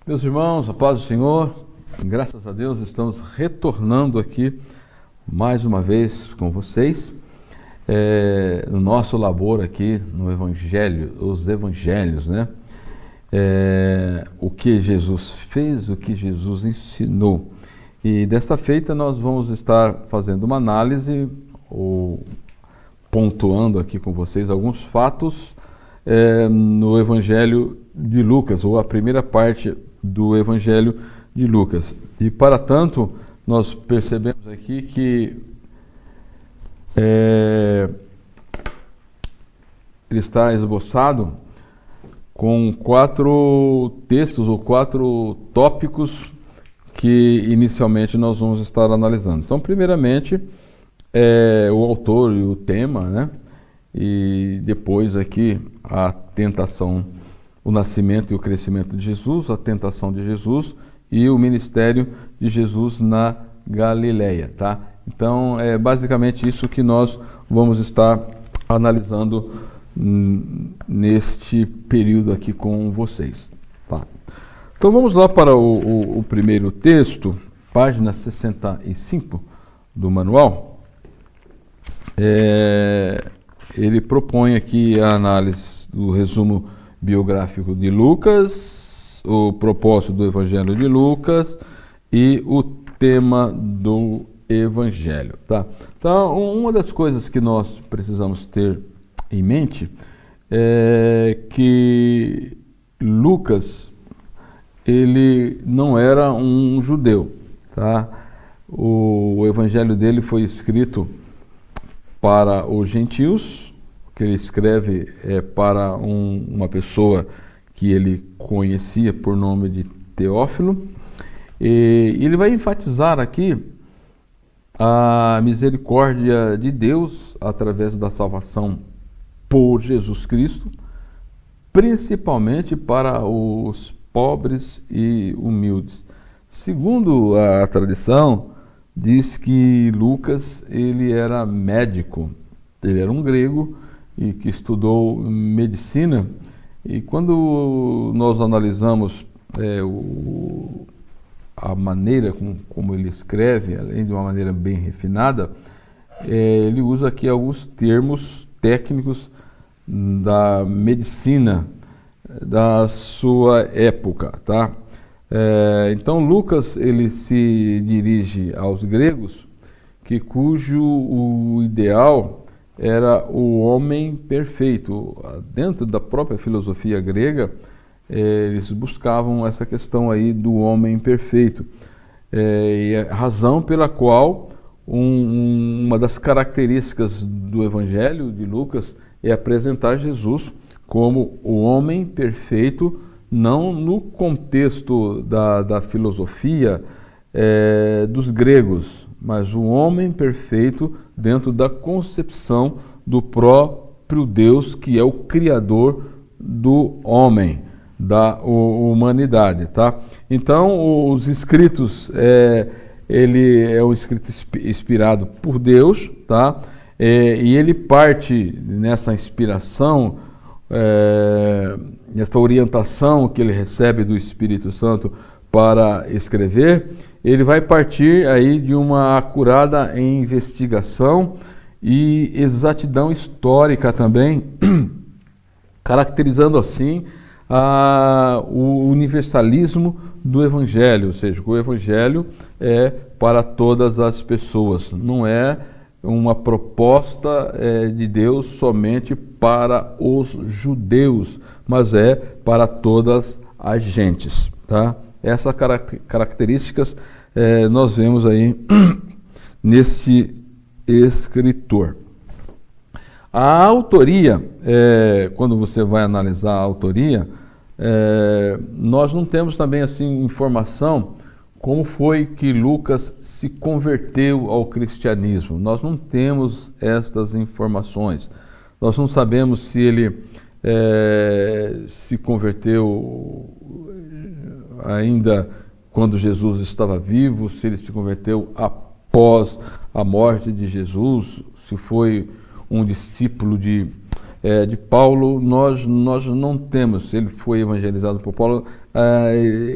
Meus irmãos, a paz do Senhor, graças a Deus estamos retornando aqui mais uma vez com vocês, no nosso labor aqui no Evangelho, os Evangelhos, né? O que Jesus fez, o que Jesus ensinou. E desta feita nós vamos estar fazendo uma análise, ou pontuando aqui com vocês alguns fatos no Evangelho de Lucas, ou a primeira parte do Evangelho de Lucas. E para tanto, nós percebemos aqui que ele está esboçado com 4 textos ou 4 tópicos que inicialmente nós vamos estar analisando. Então, primeiramente, o autor e o tema, né? E depois aqui a tentação, o nascimento e o crescimento de Jesus, a tentação de Jesus e o ministério de Jesus na Galileia, tá? Então, é basicamente isso que nós vamos estar analisando neste período aqui com vocês, tá? Então, vamos lá para o primeiro texto, página 65 do manual. Ele propõe aqui a análise do resumo biográfico de Lucas, o propósito do Evangelho de Lucas e o tema do Evangelho, tá? Então, uma das coisas que nós precisamos ter em mente é que Lucas, ele não era um judeu, tá? O Evangelho dele foi escrito para os gentios, que ele escreve para uma pessoa que ele conhecia por nome de Teófilo, e ele vai enfatizar aqui a misericórdia de Deus através da salvação por Jesus Cristo, principalmente para os pobres e humildes. Segundo a tradição, diz que Lucas ele era médico, ele era um grego e que estudou medicina, e quando nós analisamos a maneira como ele escreve, além de uma maneira bem refinada, ele usa aqui alguns termos técnicos da medicina da sua época, tá? Então Lucas ele se dirige aos gregos, cujo o ideal era o homem perfeito. Dentro da própria filosofia grega, eles buscavam essa questão aí do homem perfeito, e a razão pela qual uma das características do Evangelho de Lucas é apresentar Jesus como o homem perfeito, não no contexto da filosofia dos gregos, mas o homem perfeito dentro da concepção do próprio Deus, que é o Criador do homem, da humanidade, tá? Então, os escritos, ele é um escrito inspirado por Deus, tá? E ele parte nessa inspiração, nessa orientação que ele recebe do Espírito Santo para escrever, ele vai partir aí de uma acurada investigação e exatidão histórica também, caracterizando assim o universalismo do Evangelho, ou seja, o Evangelho é para todas as pessoas, não é uma proposta de Deus somente para os judeus, mas é para todas as gentes, tá? Essas características nós vemos aí nesse escritor. A autoria, quando você vai analisar a autoria, nós não temos também assim informação como foi que Lucas se converteu ao cristianismo. Nós não temos estas informações. Nós não sabemos se ele se converteu ainda quando Jesus estava vivo, se ele se converteu após a morte de Jesus, se foi um discípulo de de Paulo, nós não temos. Ele foi evangelizado por Paulo,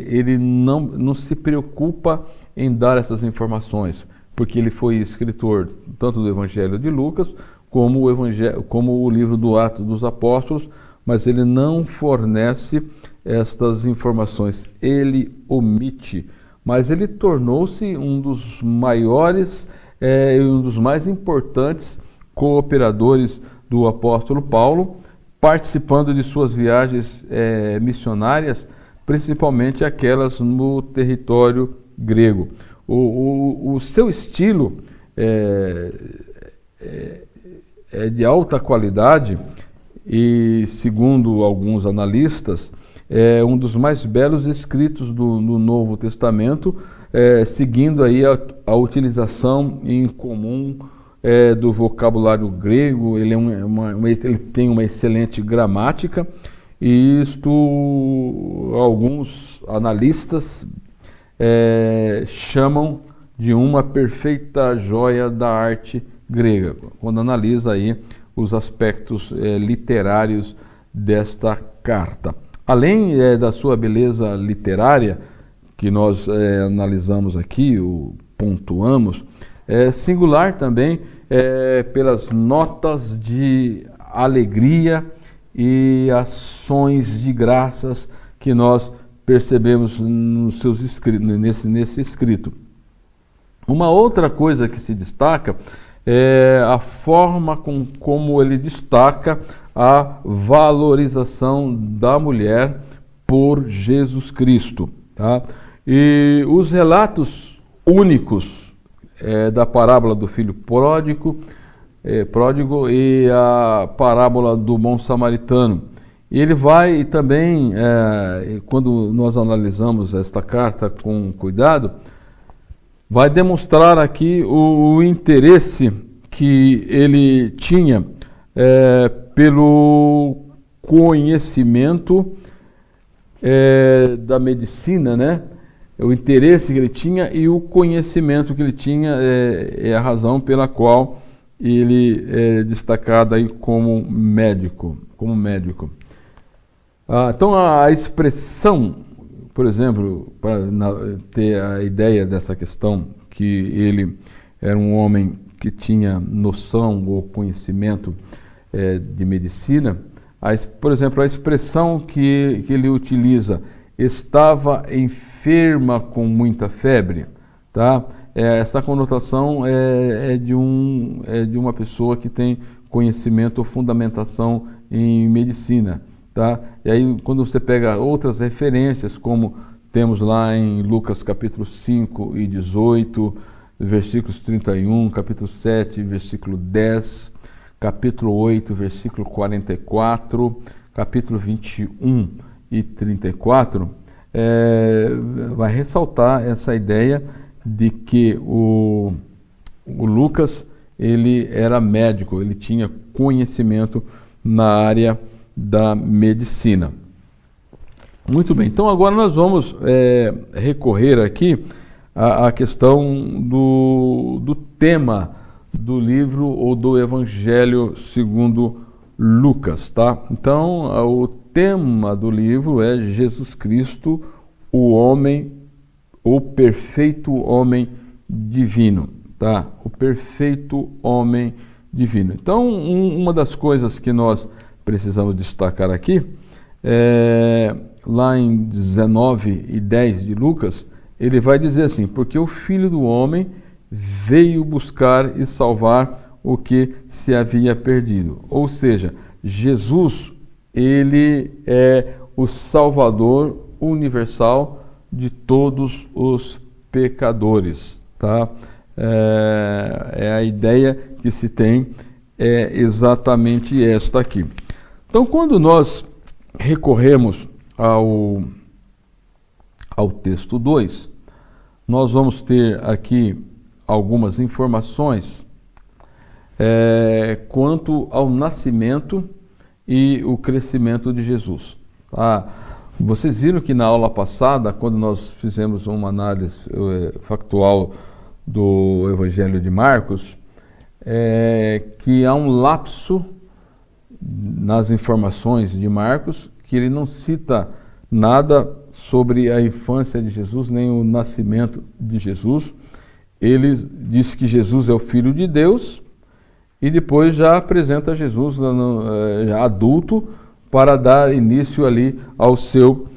ele não se preocupa em dar essas informações, porque ele foi escritor tanto do Evangelho de Lucas como o livro do Atos dos Apóstolos, mas ele não fornece estas informações, ele omite. Mas ele tornou-se um dos maiores e um dos mais importantes cooperadores do apóstolo Paulo, participando de suas viagens missionárias, principalmente aquelas no território grego. O seu estilo é de alta qualidade e, segundo alguns analistas, é um dos mais belos escritos do Novo Testamento, seguindo aí a utilização em comum do vocabulário grego. Ele tem uma excelente gramática, e isto alguns analistas chamam de uma perfeita joia da arte grega, quando analisa aí os aspectos literários desta carta. Além da sua beleza literária, que nós analisamos aqui, pontuamos, é singular também pelas notas de alegria e ações de graças que nós percebemos nos seus escritos, nesse escrito. Uma outra coisa que se destaca é a forma como ele destaca a valorização da mulher por Jesus Cristo. Tá? E os relatos únicos da parábola do filho pródigo e a parábola do bom samaritano. E ele vai também, quando nós analisamos esta carta com cuidado, vai demonstrar aqui o interesse que ele tinha pelo conhecimento da medicina, né? O interesse que ele tinha e o conhecimento que ele tinha é a razão pela qual ele é destacado aí como médico. Então a expressão, por exemplo, para ter a ideia dessa questão, que ele era um homem que tinha noção ou conhecimento de medicina, por exemplo, a expressão que ele utiliza, estava enferma com muita febre, tá? Essa conotação é de uma pessoa que tem conhecimento ou fundamentação em medicina, tá? E aí, quando você pega outras referências, como temos lá em Lucas capítulo 5 e 18, versículos 31, capítulo 7, versículo 10, capítulo 8, versículo 44, capítulo 21 e 34, vai ressaltar essa ideia de que o Lucas, ele era médico, ele tinha conhecimento na área da medicina. Muito bem, então agora nós vamos recorrer aqui à questão do tema do livro ou do Evangelho segundo Lucas, tá? Então, o tema do livro é Jesus Cristo, o homem, o perfeito homem divino, tá? O perfeito homem divino. Então, uma das coisas que nós precisamos destacar aqui, lá em 19 e 10 de Lucas, ele vai dizer assim: porque o Filho do Homem veio buscar e salvar o que se havia perdido. Ou seja, Jesus, ele é o Salvador universal de todos os pecadores, tá? A ideia que se tem é exatamente esta aqui. Então, quando nós recorremos ao texto 2, nós vamos ter aqui algumas informações quanto ao nascimento e o crescimento de Jesus. Vocês viram que na aula passada, quando nós fizemos uma análise factual do Evangelho de Marcos, que há um lapso nas informações de Marcos, que ele não cita nada sobre a infância de Jesus, nem o nascimento de Jesus. Ele diz que Jesus é o Filho de Deus e depois já apresenta Jesus já adulto para dar início ali ao seu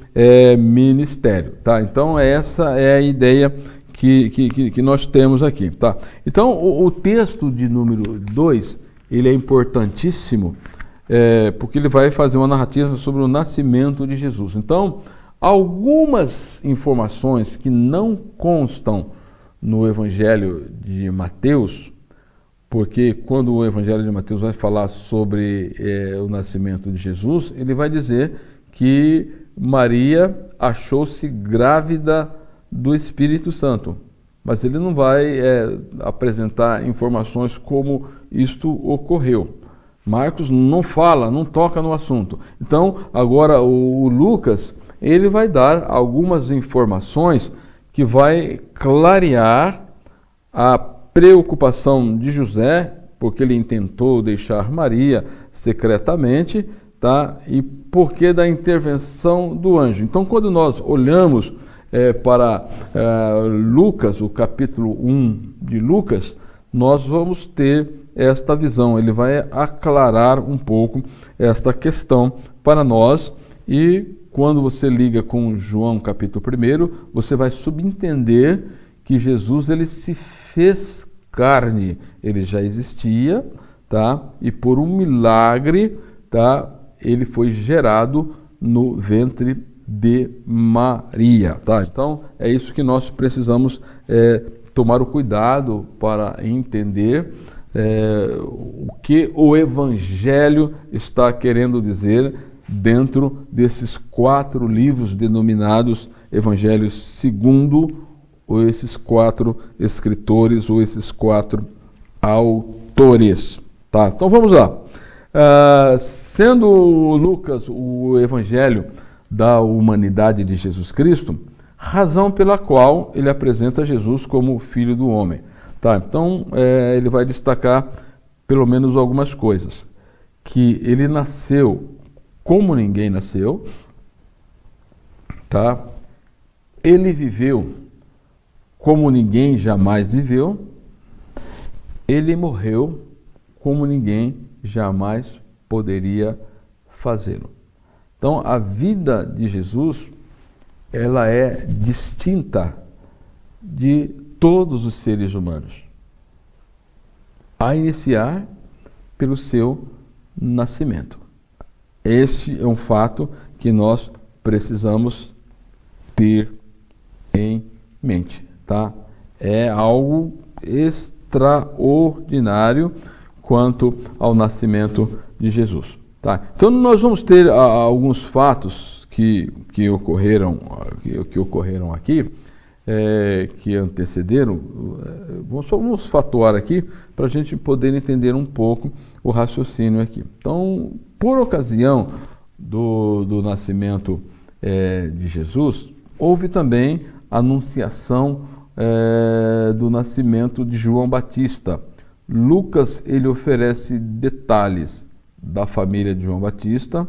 ministério. Tá? Então essa é a ideia que nós temos aqui. Tá? Então o texto de número 2, ele é importantíssimo, porque ele vai fazer uma narrativa sobre o nascimento de Jesus. Então, algumas informações que não constam no Evangelho de Mateus, porque quando o Evangelho de Mateus vai falar sobre o nascimento de Jesus, ele vai dizer que Maria achou-se grávida do Espírito Santo, mas ele não vai apresentar informações como isto ocorreu. Marcos não fala, não toca no assunto. Então, agora o Lucas, ele vai dar algumas informações que vai clarear a preocupação de José, porque ele intentou deixar Maria secretamente, tá? E porque da intervenção do anjo. Então, quando nós olhamos para Lucas, o capítulo 1 de Lucas, nós vamos ter esta visão. Ele vai aclarar um pouco esta questão para nós, e quando você liga com João capítulo 1, você vai subentender que Jesus ele se fez carne, ele já existia, tá? E por um milagre, tá? Ele foi gerado no ventre de Maria, tá? Então é isso que nós precisamos tomar o cuidado para entender o que o Evangelho está querendo dizer dentro desses 4 livros denominados Evangelhos segundo ou esses 4 escritores ou esses 4 autores. Tá? Então vamos lá. Sendo Lucas o Evangelho da humanidade de Jesus Cristo, razão pela qual ele apresenta Jesus como Filho do Homem. Tá? Então ele vai destacar pelo menos algumas coisas. Que ele nasceu como ninguém nasceu, tá? Ele viveu como ninguém jamais viveu, ele morreu como ninguém jamais poderia fazê-lo. Então, a vida de Jesus, ela é distinta de todos os seres humanos, a iniciar pelo seu nascimento. Esse é um fato que nós precisamos ter em mente, tá? É algo extraordinário quanto ao nascimento de Jesus, tá? Então nós vamos ter alguns fatos que ocorreram aqui, que antecederam. Vamos fatuar aqui para a gente poder entender um pouco o raciocínio aqui. Então, por ocasião do nascimento de Jesus, houve também a anunciação do nascimento de João Batista. Lucas ele oferece detalhes da família de João Batista,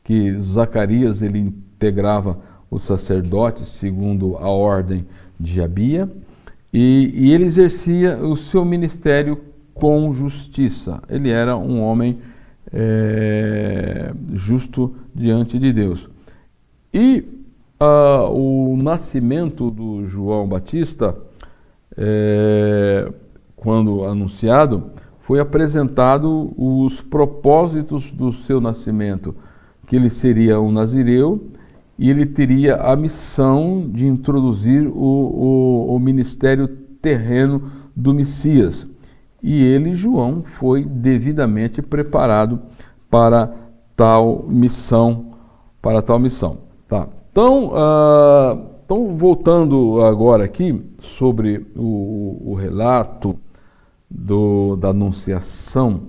que Zacarias ele integrava os sacerdotes segundo a ordem de Abia, e ele exercia o seu ministério com justiça. Ele era um homem justo diante de Deus. E o nascimento do João Batista, quando anunciado, foi apresentado os propósitos do seu nascimento, que ele seria um nazireu e ele teria a missão de introduzir o ministério terreno do Messias. E ele, João, foi devidamente preparado para tal missão. Tá? Então, voltando agora aqui sobre o relato da anunciação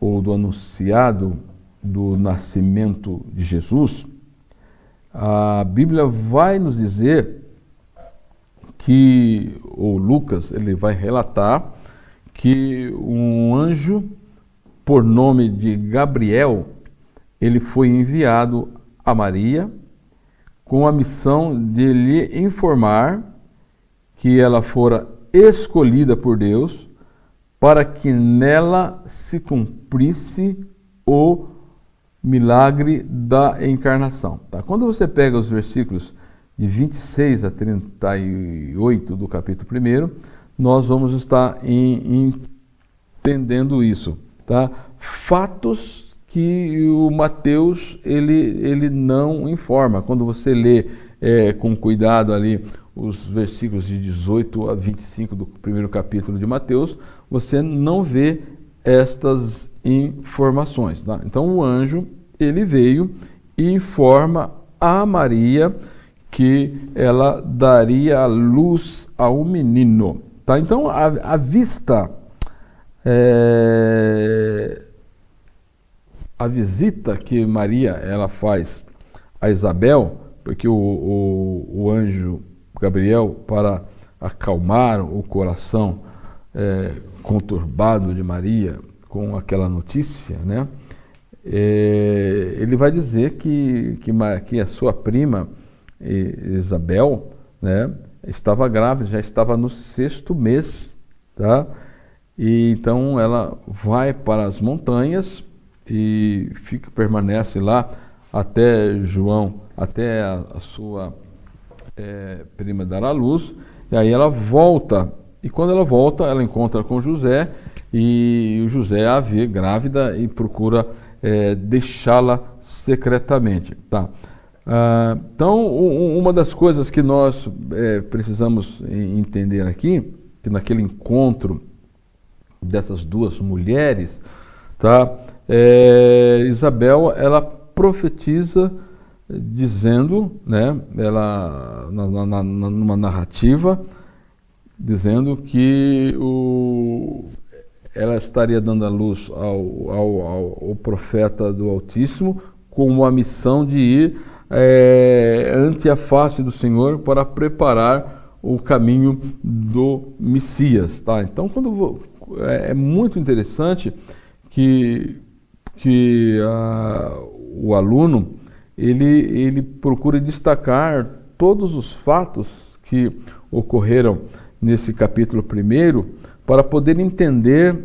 ou do anunciado do nascimento de Jesus, a Bíblia vai nos dizer que, ou Lucas, ele vai relatar que um anjo por nome de Gabriel, ele foi enviado a Maria com a missão de lhe informar que ela fora escolhida por Deus para que nela se cumprisse o milagre da encarnação. Tá? Quando você pega os versículos de 26 a 38 do capítulo 1, nós vamos estar entendendo isso. Tá? Fatos que o Mateus ele não informa. Quando você lê com cuidado ali os versículos de 18 a 25 do primeiro capítulo de Mateus, você não vê estas informações. Tá? Então o anjo ele veio e informa a Maria que ela daria a luz a um menino. Tá? Então a vista, a visita que Maria ela faz a Isabel, porque o anjo Gabriel, para acalmar o coração conturbado de Maria com aquela notícia, né? Ele vai dizer que a sua prima Isabel, né, estava grávida, já estava no 6º mês, tá? E então ela vai para as montanhas e permanece lá até a sua prima dar à luz, e aí ela volta, e quando ela volta, ela encontra com José, e o José a vê grávida e procura deixá-la secretamente. Tá? Então, uma das coisas que nós precisamos entender aqui, que naquele encontro dessas duas mulheres, tá? Isabel, ela profetiza dizendo, né, ela, numa narrativa, dizendo que ela estaria dando a luz ao profeta do Altíssimo com a missão de ir ante a face do Senhor para preparar o caminho do Messias. Tá? Então, é muito interessante que o aluno ele procura destacar todos os fatos que ocorreram nesse capítulo 1 para poder entender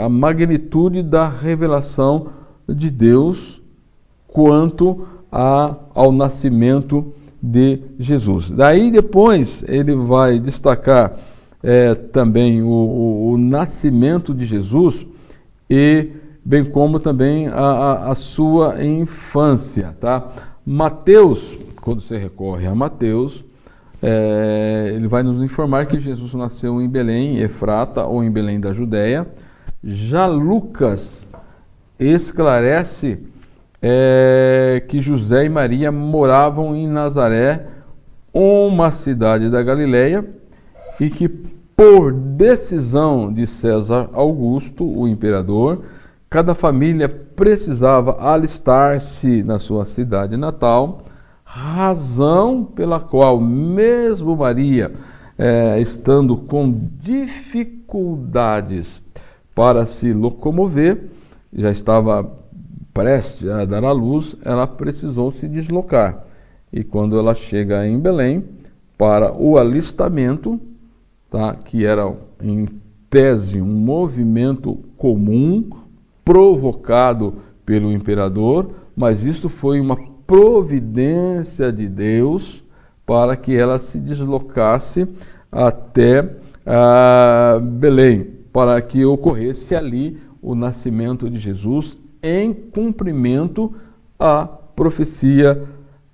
a magnitude da revelação de Deus quanto ao nascimento de Jesus. Daí depois ele vai destacar também o nascimento de Jesus e bem como também a sua infância. Tá? Mateus, quando você recorre a Mateus, ele vai nos informar que Jesus nasceu em Belém, Efrata, ou em Belém da Judéia. Já Lucas esclarece que José e Maria moravam em Nazaré, uma cidade da Galileia, e que por decisão de César Augusto, o imperador, cada família precisava alistar-se na sua cidade natal, razão pela qual mesmo Maria, estando com dificuldades para se locomover, já estava prestes a dar à luz, ela precisou se deslocar. E quando ela chega em Belém, para o alistamento, tá, que era em tese um movimento comum, provocado pelo imperador, mas isto foi uma providência de Deus para que ela se deslocasse até Belém, para que ocorresse ali o nascimento de Jesus em cumprimento à profecia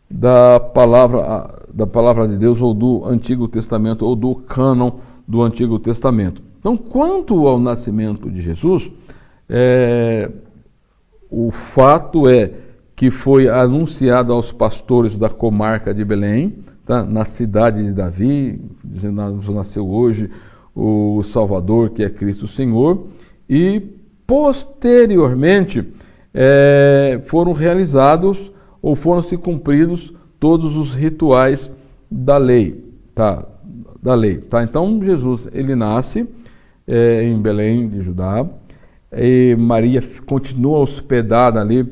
da palavra de Deus, ou do Antigo Testamento, ou do cânon do Antigo Testamento. Então, quanto ao nascimento de Jesus, o fato é que foi anunciado aos pastores da comarca de Belém, tá? Na cidade de Davi, dizendo: nos nasceu hoje o Salvador, que é Cristo Senhor, e posteriormente foram realizados ou foram se cumpridos todos os rituais da lei, tá? Da lei, tá? Então Jesus ele nasce em Belém de Judá, e Maria continua hospedada ali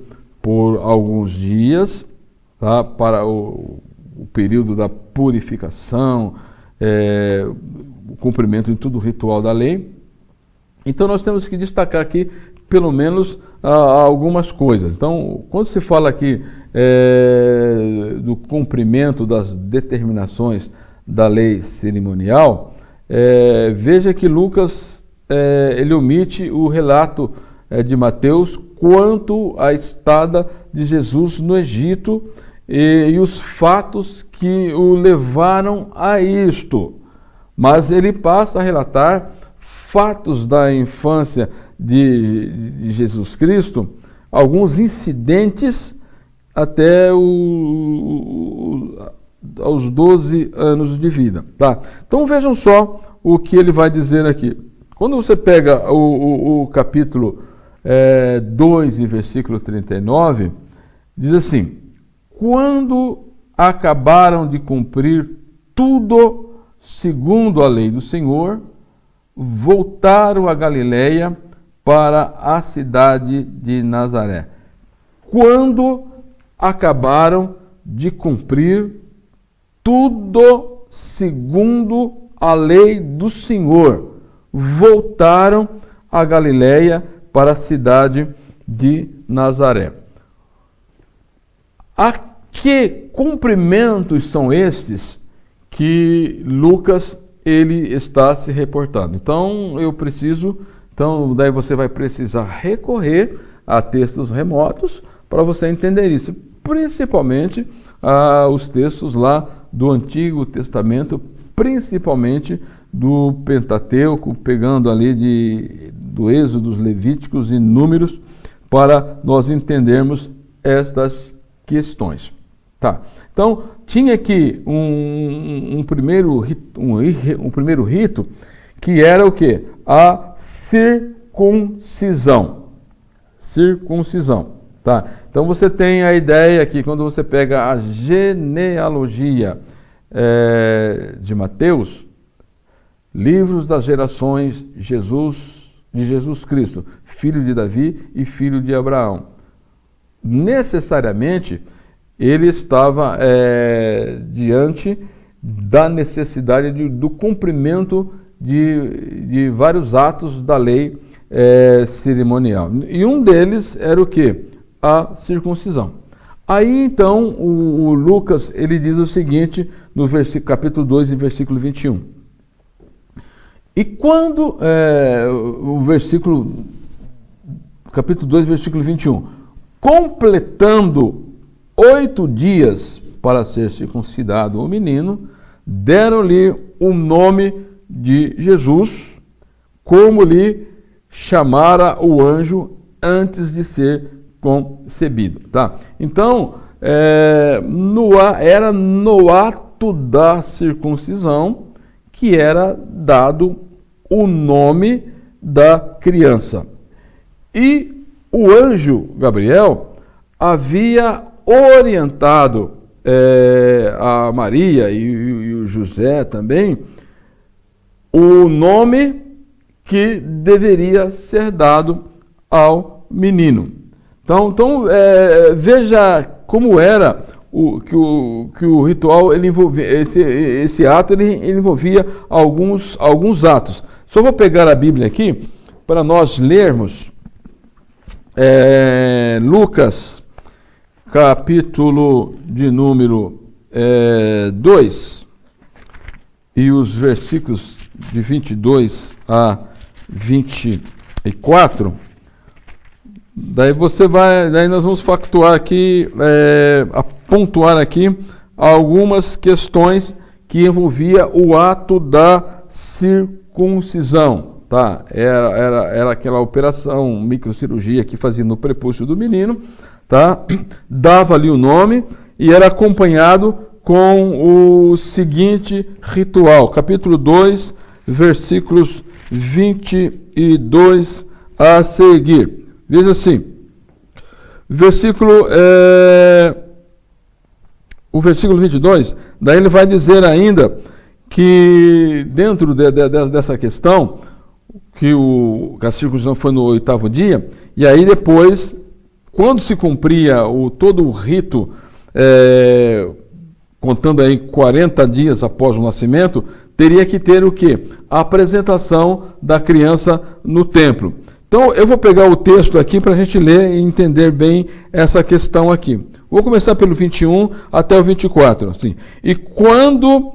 por alguns dias, tá? Para o período da purificação, o cumprimento de todo o ritual da lei. Então nós temos que destacar aqui pelo menos algumas coisas. Então, quando se fala aqui do cumprimento das determinações da lei cerimonial, veja que Lucas ele omite o relato de Mateus quanto à estada de Jesus no Egito e os fatos que o levaram a isto. Mas ele passa a relatar fatos da infância de Jesus Cristo, alguns incidentes até aos 12 anos de vida. Tá? Então vejam só o que ele vai dizer aqui. Quando você pega o capítulo 2 e versículo 39, diz assim: quando acabaram de cumprir tudo segundo a lei do Senhor, voltaram a Galiléia para a cidade de Nazaré. Quando acabaram de cumprir tudo segundo a lei do Senhor, voltaram a Galiléia para a cidade de Nazaré. A que cumprimentos são estes que Lucas ele está se reportando? Então daí você vai precisar recorrer a textos remotos para você entender isso, principalmente os textos lá do Antigo Testamento, principalmente do Pentateuco, pegando ali do Êxodo, dos Levíticos e Números, para nós entendermos estas questões. Tá. Então, tinha aqui um primeiro rito, que era o quê? A circuncisão. Circuncisão. Tá? Então, você tem a ideia aqui, quando você pega a genealogia de Mateus, livros das gerações de Jesus Cristo, filho de Davi e filho de Abraão. Necessariamente, ele estava diante da necessidade do cumprimento de vários atos da lei cerimonial. E um deles era o quê? A circuncisão. Aí então o Lucas ele diz o seguinte no capítulo 2 e versículo 21. E quando capítulo 2, versículo 21, completando 8 dias para ser circuncidado o menino, deram-lhe o nome de Jesus, como lhe chamara o anjo antes de ser concebido. Tá? Então, era no ato da circuncisão que era dado o nome da criança. E o anjo Gabriel havia orientado a Maria e o José também o nome que deveria ser dado ao menino. Então veja como era que o ritual ele envolvia, esse ato ele envolvia alguns atos. Só vou pegar a Bíblia aqui para nós lermos Lucas, capítulo de número 2, e os versículos de 22 a 24. Daí nós vamos factuar aqui, pontuar aqui algumas questões que envolvia o ato da circuncisão, tá? Era aquela operação, microcirurgia que fazia no prepúcio do menino, tá? Dava ali o nome e era acompanhado com o seguinte ritual, capítulo 2, versículos 22 a seguir. Veja assim, o versículo 22, daí ele vai dizer ainda que dentro dessa questão, que a circuncisão foi no 8º dia, e aí depois, quando se cumpria todo o rito, contando aí 40 dias após o nascimento, teria que ter o quê? A apresentação da criança no templo. Então, eu vou pegar o texto aqui para a gente ler e entender bem essa questão aqui. Vou começar pelo 21 até o 24. Assim. E quando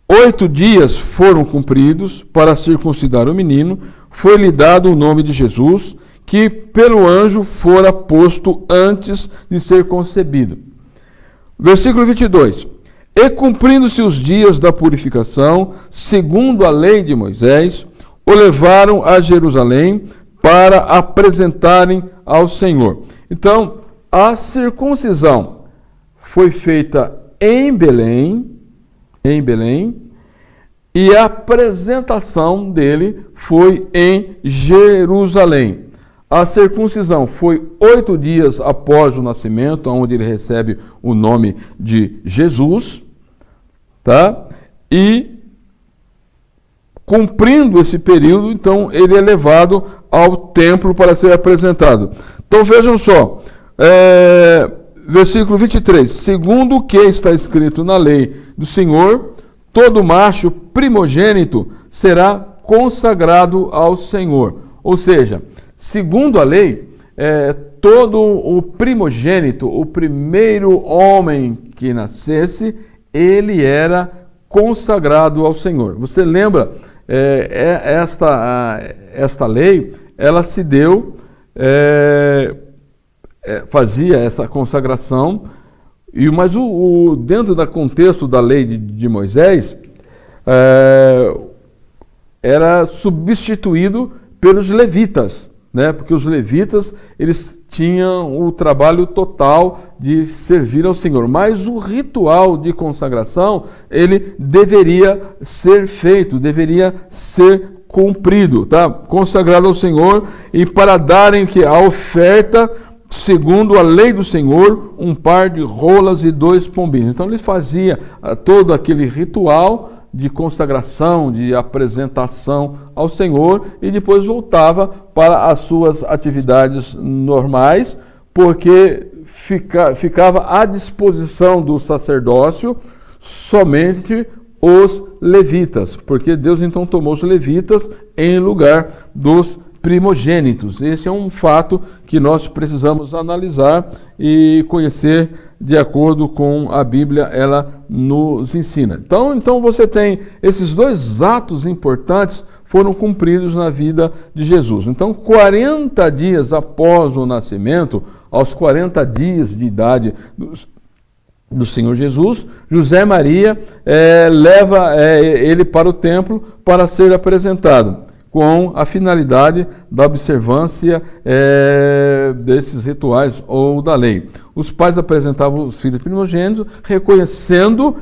8 dias foram cumpridos para circuncidar o menino, foi-lhe dado o nome de Jesus, que pelo anjo fora posto antes de ser concebido. Versículo 22. E cumprindo-se os dias da purificação, segundo a lei de Moisés, o levaram a Jerusalém para apresentarem ao Senhor. Então, a circuncisão foi feita em Belém, e a apresentação dele foi em Jerusalém. A circuncisão foi 8 dias após o nascimento, onde ele recebe o nome de Jesus, tá? E cumprindo esse período, então ele é levado ao templo para ser apresentado. Então vejam só, versículo 23, segundo o que está escrito na lei do Senhor, todo macho primogênito será consagrado ao Senhor. Ou seja, segundo a lei, todo o primogênito, o primeiro homem que nascesse, ele era consagrado ao Senhor. Você lembra, esta lei, ela se deu, fazia essa consagração, mas dentro do contexto da lei de Moisés, era substituído pelos levitas, né? Porque os levitas, eles tinham o trabalho total de servir ao Senhor, mas o ritual de consagração, ele deveria ser feito, deveria ser cumprido, tá? Consagrado ao Senhor, e para darem que a oferta, segundo a lei do Senhor, um par de rolas e 2 pombinhos. Então ele fazia todo aquele ritual de consagração, de apresentação ao Senhor, e depois voltava para as suas atividades normais, porque ficava à disposição do sacerdócio somente os levitas, porque Deus então tomou os levitas em lugar dos primogênitos. Esse é um fato que nós precisamos analisar e conhecer de acordo com a Bíblia, ela nos ensina. Então você tem esses 2 atos importantes foram cumpridos na vida de Jesus. Então, 40 dias após o nascimento, aos 40 dias de idade do Senhor Jesus, José Maria leva ele para o templo para ser apresentado, com a finalidade da observância desses rituais ou da lei. Os pais apresentavam os filhos primogênitos, reconhecendo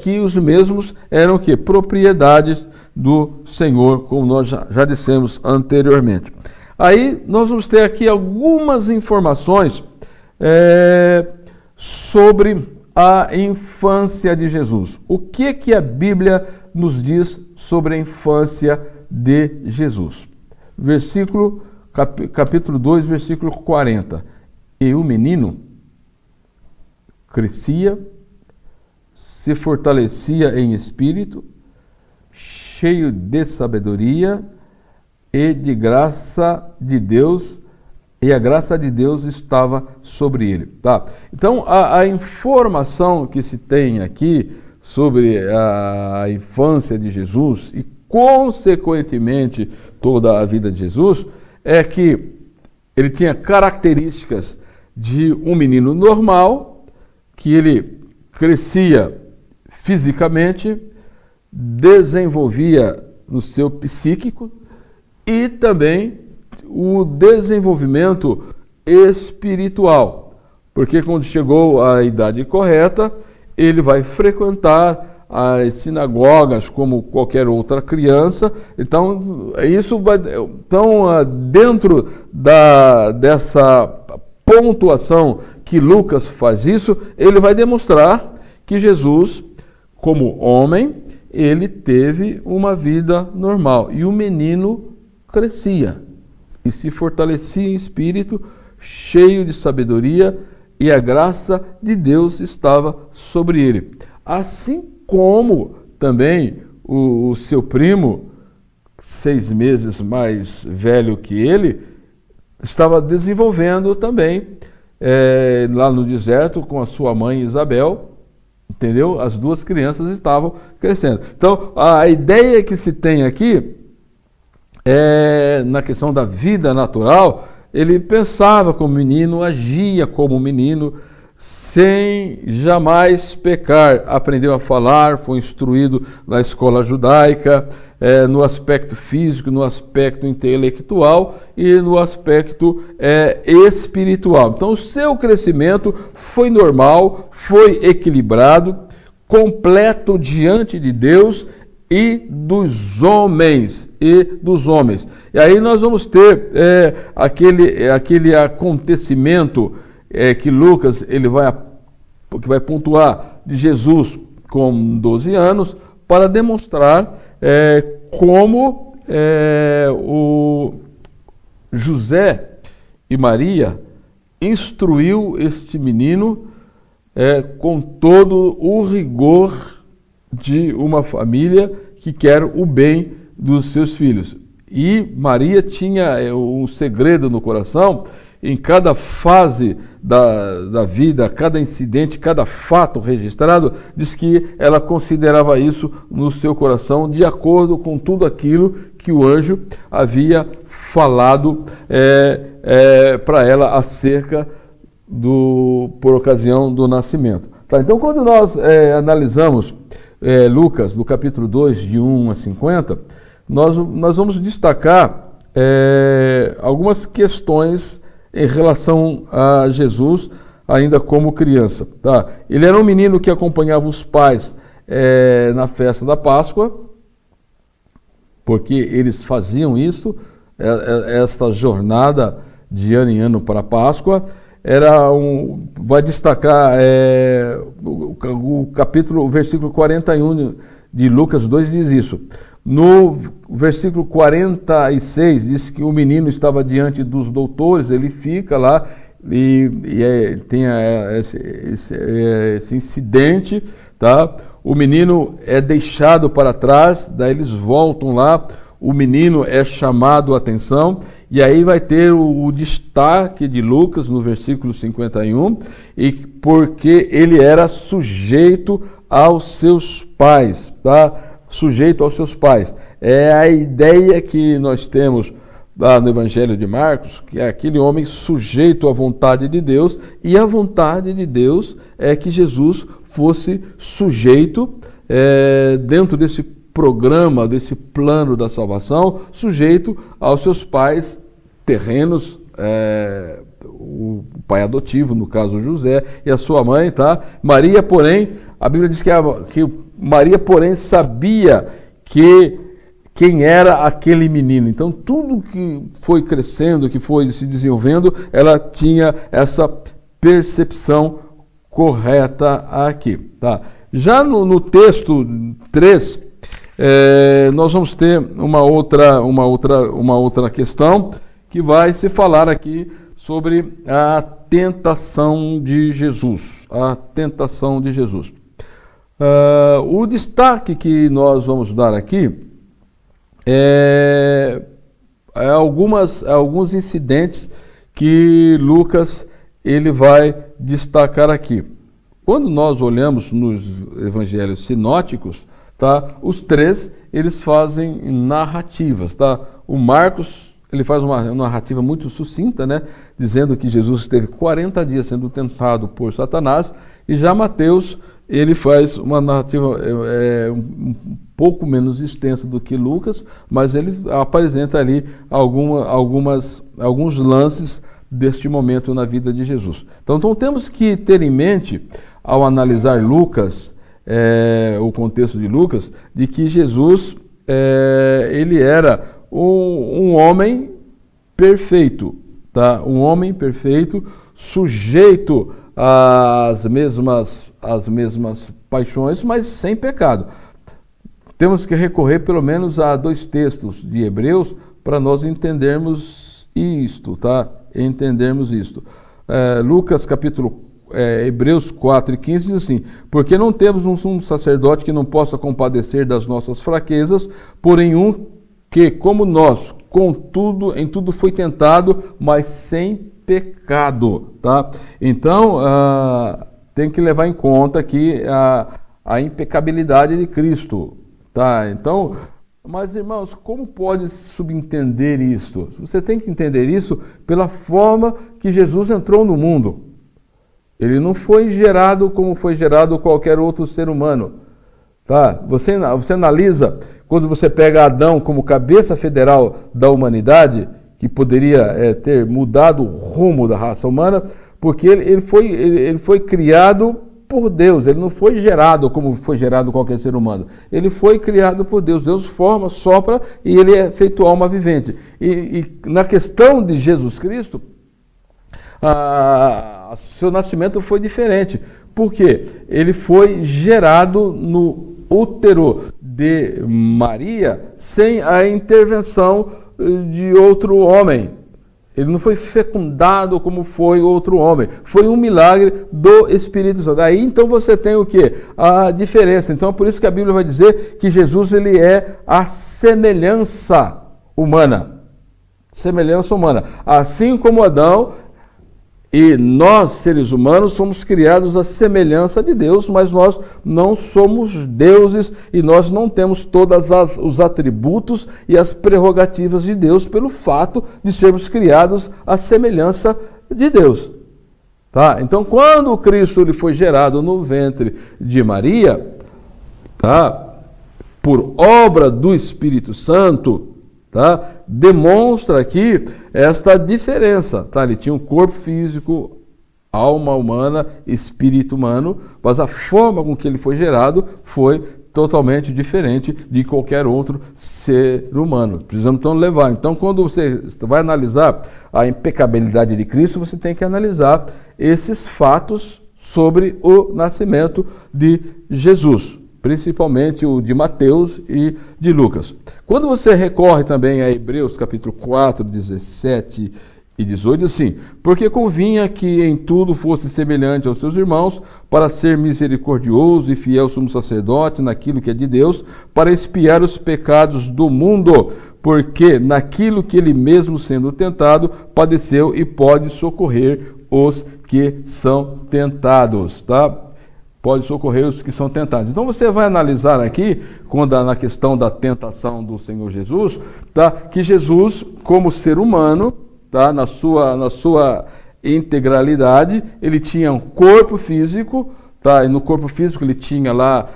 que os mesmos eram o quê? Propriedades do Senhor, como nós já dissemos anteriormente. Aí nós vamos ter aqui algumas informações sobre a infância de Jesus. O que a Bíblia nos diz sobre a infância de Jesus? Capítulo 2, versículo 40. E o menino crescia, se fortalecia em espírito, cheio de sabedoria e de graça de Deus, e a graça de Deus estava sobre ele. Tá? Então, a informação que se tem aqui sobre a infância de Jesus e, consequentemente, toda a vida de Jesus, é que ele tinha características de um menino normal, que ele crescia fisicamente, desenvolvia no seu psíquico e também o desenvolvimento espiritual, porque quando chegou à idade correta, ele vai frequentar as sinagogas como qualquer outra criança. Então, dentro dessa pontuação que Lucas faz isso, ele vai demonstrar que Jesus, como homem, ele teve uma vida normal. E o menino crescia e se fortalecia em espírito, cheio de sabedoria, e a graça de Deus estava sobre ele. Assim como também o seu primo, 6 meses mais velho que ele, estava desenvolvendo também lá no deserto com a sua mãe Isabel, entendeu? As duas crianças estavam crescendo. Então, a ideia que se tem aqui na questão da vida natural, ele pensava como menino, agia como menino, sem jamais pecar. Aprendeu a falar, foi instruído na escola judaica, no aspecto físico, no aspecto intelectual e no aspecto espiritual. Então, o seu crescimento foi normal, foi equilibrado, completo diante de Deus e dos homens. E aí nós vamos ter aquele acontecimento que Lucas que vai pontuar de Jesus com 12 anos para demonstrar como o José e Maria instruiu este menino com todo o rigor de uma família que quer o bem dos seus filhos. E Maria tinha um segredo no coração. Em cada fase da vida, cada incidente, cada fato registrado, diz que ela considerava isso no seu coração, de acordo com tudo aquilo que o anjo havia falado para ela acerca por ocasião do nascimento. Tá, então, quando nós analisamos Lucas, no capítulo 2, de 1 a 50, nós vamos destacar algumas questões em relação a Jesus, ainda como criança. Tá? Ele era um menino que acompanhava os pais na festa da Páscoa, porque eles faziam isso, esta jornada de ano em ano para a Páscoa. Vai destacar o versículo 41 de Lucas 2 diz isso. No versículo 46 diz que o menino estava diante dos doutores, ele fica lá e tem esse incidente, tá? O menino é deixado para trás, daí eles voltam lá, o menino é chamado a atenção, e aí vai ter o destaque de Lucas no versículo 51, e porque ele era sujeito aos seus pais, tá? Sujeito aos seus pais. É a ideia que nós temos lá no Evangelho de Marcos, que é aquele homem sujeito à vontade de Deus, e a vontade de Deus é que Jesus fosse sujeito, dentro desse programa, desse plano da salvação, sujeito aos seus pais terrenos, o pai adotivo, no caso José, e a sua mãe, tá? Maria, porém, a Bíblia diz que Maria, porém, sabia quem era aquele menino. Então, tudo que foi crescendo, que foi se desenvolvendo, ela tinha essa percepção correta aqui. Tá? Já no texto 3, nós vamos ter uma outra questão que vai se falar aqui sobre a tentação de Jesus. A tentação de Jesus. O destaque que nós vamos dar aqui alguns incidentes que Lucas ele vai destacar aqui. Quando nós olhamos nos evangelhos sinóticos, tá, os 3 eles fazem narrativas. Tá? O Marcos ele faz uma narrativa muito sucinta, né, dizendo que Jesus esteve 40 dias sendo tentado por Satanás, e já Mateus ele faz uma narrativa um pouco menos extensa do que Lucas, mas ele apresenta ali alguns lances deste momento na vida de Jesus. Então temos que ter em mente, ao analisar Lucas, o contexto de Lucas, de que Jesus ele era um homem perfeito, tá? Um homem perfeito, sujeito às mesmas paixões, mas sem pecado. Temos que recorrer pelo menos a 2 textos de Hebreus, para nós entendermos isto, tá? Entendermos isto. Hebreus 4:15 diz assim: porque não temos um sumo sacerdote que não possa compadecer das nossas fraquezas, porém um que, como nós, contudo, em tudo foi tentado, mas sem pecado, tá? Então, tem que levar em conta aqui a impecabilidade de Cristo, tá? Então, mas irmãos, como pode subentender isto? Você tem que entender isso pela forma que Jesus entrou no mundo. Ele não foi gerado como foi gerado qualquer outro ser humano, tá? Você analisa, quando você pega Adão como cabeça federal da humanidade, que poderia ter mudado o rumo da raça humana, porque ele foi criado por Deus, ele não foi gerado como foi gerado qualquer ser humano. Ele foi criado por Deus. Deus forma, sopra e ele é feito alma vivente. E na questão de Jesus Cristo, seu nascimento foi diferente. Por quê? Ele foi gerado no útero de Maria sem a intervenção de outro homem. Ele não foi fecundado como foi outro homem. Foi um milagre do Espírito Santo. Aí então você tem o quê? A diferença. Então é por isso que a Bíblia vai dizer que Jesus ele é a semelhança humana. Semelhança humana. Assim como Adão e nós, seres humanos, somos criados à semelhança de Deus, mas nós não somos deuses e nós não temos todos os atributos e as prerrogativas de Deus pelo fato de sermos criados à semelhança de Deus. Tá? Então, quando Cristo ele foi gerado no ventre de Maria, tá? Por obra do Espírito Santo, tá? Demonstra aqui esta diferença, tá? Ele tinha um corpo físico, alma humana, espírito humano, mas a forma com que ele foi gerado foi totalmente diferente de qualquer outro ser humano. Precisamos então levar. Então, quando você vai analisar a impecabilidade de Cristo, você tem que analisar esses fatos sobre o nascimento de Jesus, principalmente o de Mateus e de Lucas. Quando você recorre também a Hebreus capítulo 4, 17 e 18, assim: porque convinha que em tudo fosse semelhante aos seus irmãos, para ser misericordioso e fiel sumo sacerdote naquilo que é de Deus, para expiar os pecados do mundo, porque naquilo que ele mesmo sendo tentado, padeceu e pode socorrer os que são tentados, tá? Pode socorrer os que são tentados. Então você vai analisar aqui, na questão da tentação do Senhor Jesus, tá? Que Jesus, como ser humano, tá? na sua integralidade, ele tinha um corpo físico, tá? E no corpo físico ele tinha lá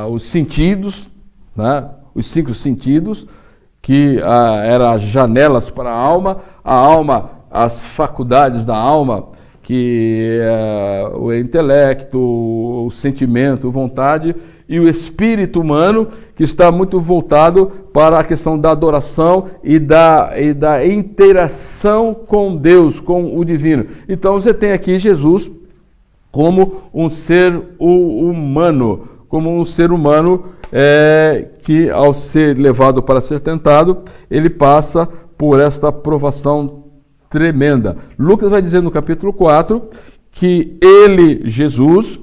os sentidos, né? Os 5 sentidos, que eram as janelas para a alma, as faculdades da alma, que é o intelecto, o sentimento, a vontade, e o espírito humano, que está muito voltado para a questão da adoração e da interação com Deus, com o divino. Então você tem aqui Jesus como um ser humano, que ao ser levado para ser tentado, ele passa por esta provação tremenda. Lucas vai dizer no capítulo 4 que ele, Jesus,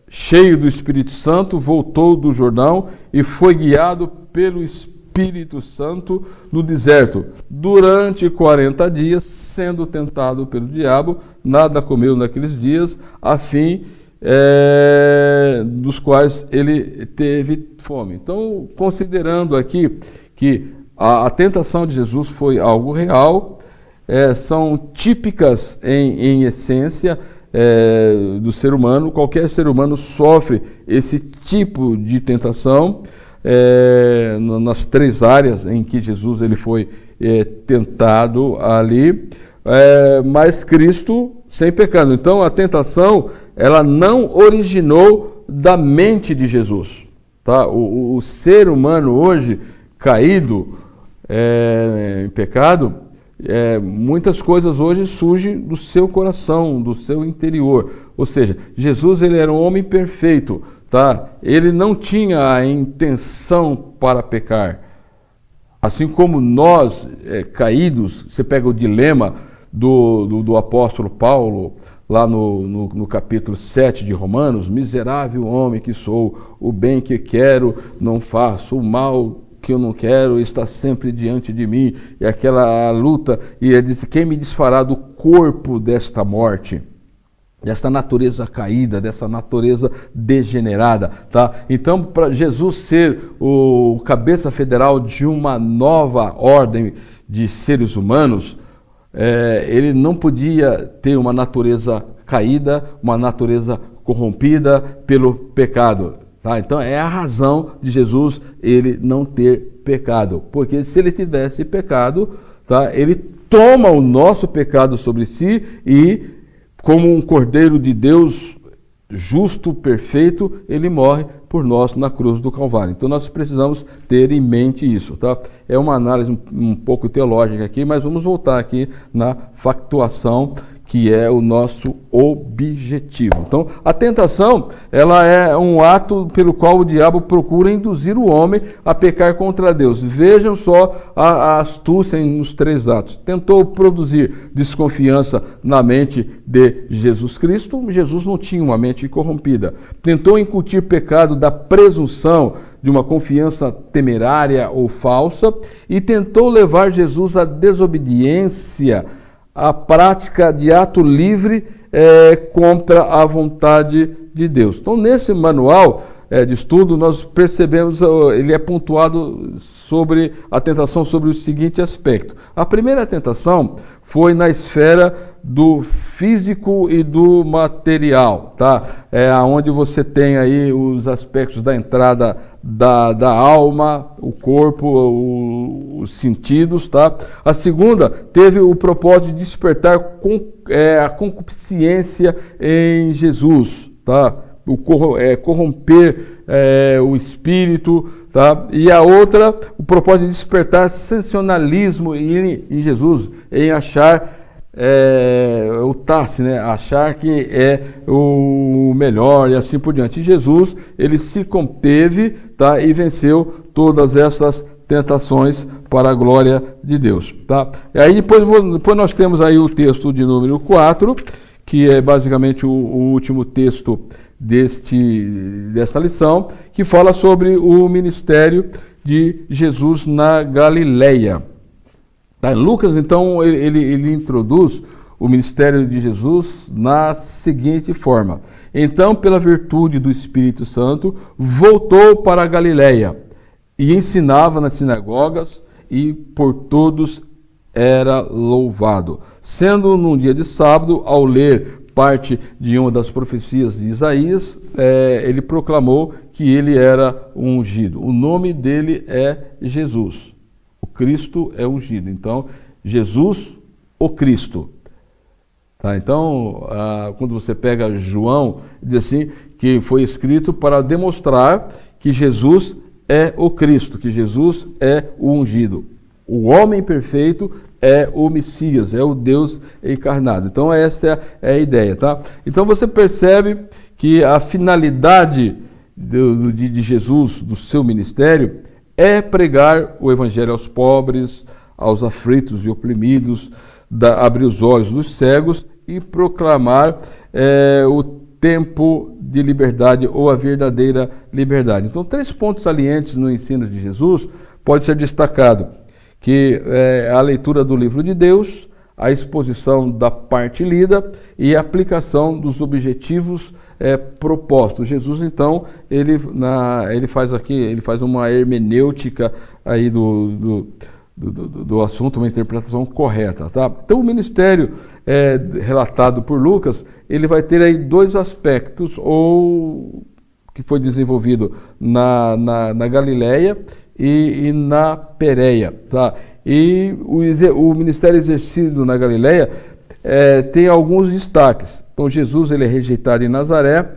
cheio do Espírito Santo, voltou do Jordão e foi guiado pelo Espírito Santo no deserto. Durante 40 dias, sendo tentado pelo diabo, nada comeu naqueles dias, a fim dos quais ele teve fome. Então, considerando aqui que a tentação de Jesus foi algo real, são típicas em essência do ser humano. Qualquer ser humano sofre esse tipo de tentação nas 3 áreas em que Jesus ele foi tentado ali, mas Cristo sem pecado. Então a tentação ela não originou da mente de Jesus, tá? O ser humano hoje caído em pecado, muitas coisas hoje surgem do seu coração, do seu interior. Ou seja, Jesus ele era um homem perfeito, tá? Ele não tinha a intenção para pecar. Assim como nós, caídos, você pega o dilema do apóstolo Paulo, lá no capítulo 7 de Romanos: miserável homem que sou, o bem que quero não faço, o mal que eu não quero está sempre diante de mim. E aquela luta, e ele diz: quem me desfará do corpo desta morte? Dessa natureza caída, dessa natureza degenerada, tá? Então, para Jesus ser o cabeça federal de uma nova ordem de seres humanos, ele não podia ter uma natureza caída, uma natureza corrompida pelo pecado, tá? Então, é a razão de Jesus ele não ter pecado, porque se ele tivesse pecado, tá? Ele toma o nosso pecado sobre si e, como um Cordeiro de Deus justo, perfeito, ele morre por nós na cruz do Calvário. Então nós precisamos ter em mente isso, tá? É uma análise um pouco teológica aqui, mas vamos voltar aqui na factuação, que é o nosso objetivo. Então, a tentação, ela é um ato pelo qual o diabo procura induzir o homem a pecar contra Deus. Vejam só a astúcia nos 3 atos. Tentou produzir desconfiança na mente de Jesus Cristo. Jesus não tinha uma mente corrompida. Tentou incutir pecado da presunção de uma confiança temerária ou falsa, e tentou levar Jesus à desobediência, a prática de ato livre contra a vontade de Deus. Então, nesse manual de estudo, nós percebemos, ele é pontuado sobre a tentação sobre o seguinte aspecto. A primeira tentação foi na esfera do físico e do material, tá? Onde você tem aí os aspectos da entrada da alma, o corpo, os sentidos, tá? A segunda teve o propósito de despertar a concupiscência em Jesus, tá? Corromper o espírito, tá? E a outra, o propósito de despertar sensacionalismo em Jesus, em achar o tasse, né? Achar que é o melhor e assim por diante. E Jesus, ele se conteve, tá? E venceu todas essas tentações para a glória de Deus, tá? E aí depois nós temos aí o texto de número 4, que é basicamente o último texto desta lição, que fala sobre o ministério de Jesus na Galileia. Tá? Lucas, então, ele introduz o ministério de Jesus na seguinte forma: então, pela virtude do Espírito Santo, voltou para a Galileia e ensinava nas sinagogas, e por todos era louvado. Sendo num dia de sábado, ao ler parte de uma das profecias de Isaías, ele proclamou que ele era ungido. O nome dele é Jesus. O Cristo é ungido. Então, Jesus, o Cristo. Tá? Então, quando você pega João, diz assim, que foi escrito para demonstrar que Jesus é o Cristo, que Jesus é o ungido. O homem perfeito é o Messias, é o Deus encarnado. Então, esta é a ideia, tá? Então, você percebe que a finalidade de Jesus, do seu ministério, é pregar o evangelho aos pobres, aos aflitos e oprimidos, abrir os olhos dos cegos e proclamar o tempo de liberdade ou a verdadeira liberdade. Então, 3 pontos salientes no ensino de Jesus pode ser destacado, que é a leitura do livro de Deus, a exposição da parte lida e a aplicação dos objetivos propostos. Jesus, então, ele faz uma hermenêutica aí do assunto, uma interpretação correta, tá? Então, o ministério relatado por Lucas, ele vai ter aí 2 aspectos, ou que foi desenvolvido na Galileia e na Pérea, tá? E o ministério exercido na Galileia tem alguns destaques. Então, Jesus, ele é rejeitado em Nazaré,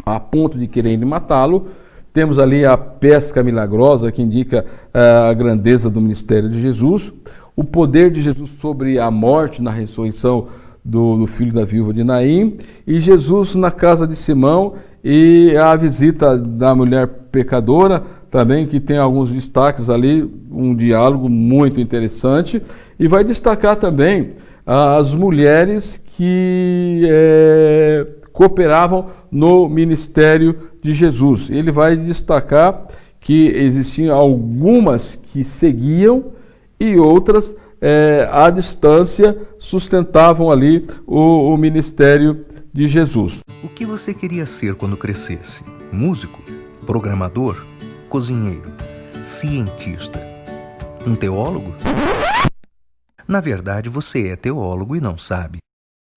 a ponto de quererem matá-lo. Temos ali a pesca milagrosa, que indica a grandeza do ministério de Jesus. O poder de Jesus sobre a morte na ressurreição do filho da viúva de Naim, e Jesus na casa de Simão, e a visita da mulher pecadora, também, que tem alguns destaques ali, um diálogo muito interessante, e vai destacar também as mulheres que cooperavam no ministério de Jesus. Ele vai destacar que existiam algumas que seguiam e outras à distância sustentavam ali o ministério de Jesus. O que você queria ser quando crescesse? Músico? Programador? Cozinheiro? Cientista? Um teólogo? Na verdade, você é teólogo e não sabe.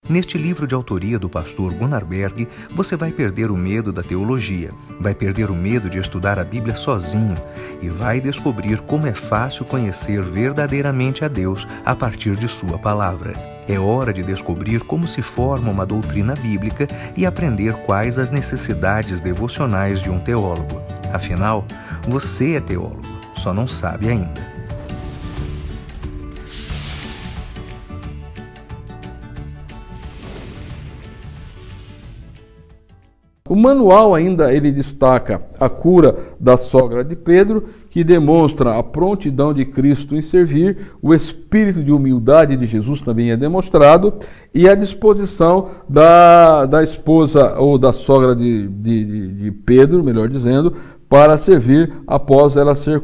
Neste livro de autoria do pastor Gunnar Berg, você vai perder o medo da teologia, vai perder o medo de estudar a Bíblia sozinho e vai descobrir como é fácil conhecer verdadeiramente a Deus a partir de sua palavra. É hora de descobrir como se forma uma doutrina bíblica e aprender quais as necessidades devocionais de um teólogo. Afinal, você é teólogo, só não sabe ainda. O manual ainda ele destaca a cura da sogra de Pedro, que demonstra a prontidão de Cristo em servir, o espírito de humildade de Jesus também é demonstrado, e a disposição da esposa ou da sogra de Pedro, melhor dizendo, para servir após ela ser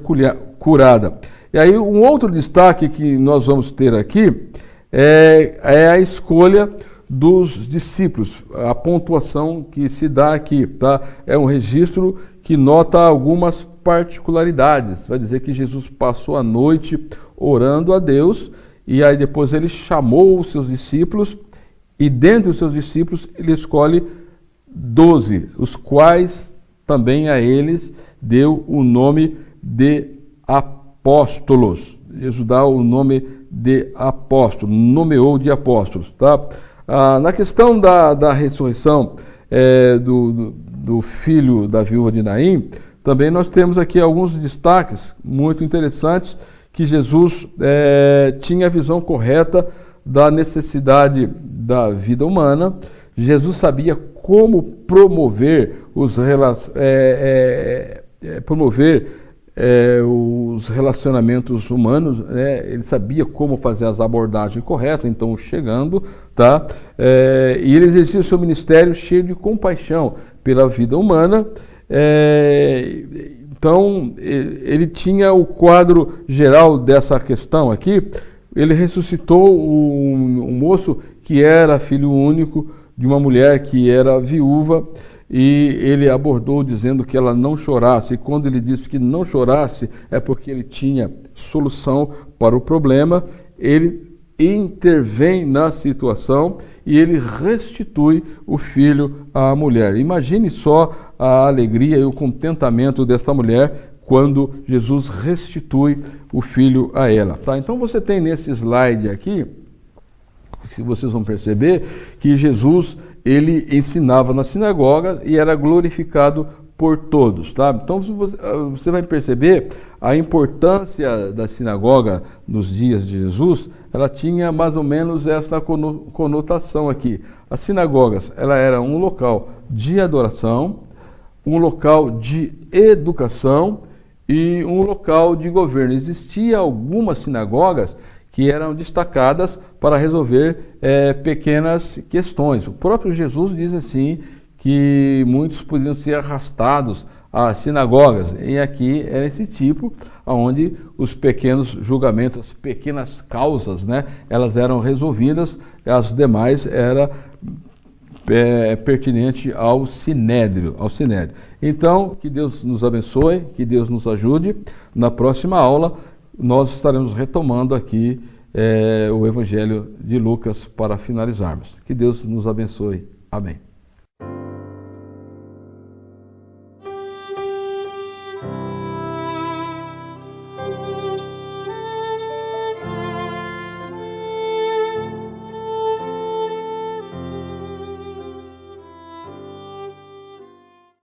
curada. E aí um outro destaque que nós vamos ter aqui é a escolha dos discípulos, a pontuação que se dá aqui, tá? É um registro que nota algumas particularidades. Vai dizer que Jesus passou a noite orando a Deus e aí depois ele chamou os seus discípulos e dentre os seus discípulos ele escolhe 12, os quais também a eles deu o nome de apóstolos. Jesus dá o nome de apóstolo, nomeou de apóstolos, tá? Na questão da ressurreição do filho da viúva de Naim, também nós temos aqui alguns destaques muito interessantes, que Jesus tinha a visão correta da necessidade da vida humana. Jesus sabia como promover os relacionamentos humanos, né? Ele sabia como fazer as abordagens corretas, então chegando, tá? E ele exercia o seu ministério cheio de compaixão pela vida humana. Então ele tinha o quadro geral dessa questão aqui. Ele ressuscitou um moço que era filho único de uma mulher que era viúva, e ele abordou dizendo que ela não chorasse, e quando ele disse que não chorasse é porque ele tinha solução para o problema. Ele intervém na situação e ele restitui o filho à mulher. Imagine só a alegria e o contentamento desta mulher quando Jesus restitui o filho a ela. Tá? Então você tem nesse slide aqui, se vocês vão perceber, que Jesus ele ensinava na sinagoga e era glorificado por todos, tá? Então você vai perceber a importância da sinagoga nos dias de Jesus. Ela tinha mais ou menos essa conotação aqui. As sinagogas, ela era um local de adoração, um local de educação e um local de governo. Existiam algumas sinagogas que eram destacadas para resolver pequenas questões. O próprio Jesus diz assim que muitos podiam ser arrastados às sinagogas, e aqui era esse tipo, onde os pequenos julgamentos, as pequenas causas, né, elas eram resolvidas, as demais era pertinente ao sinédrio, Então, que Deus nos abençoe, que Deus nos ajude. Na próxima aula, nós estaremos retomando aqui o Evangelho de Lucas para finalizarmos. Que Deus nos abençoe. Amém.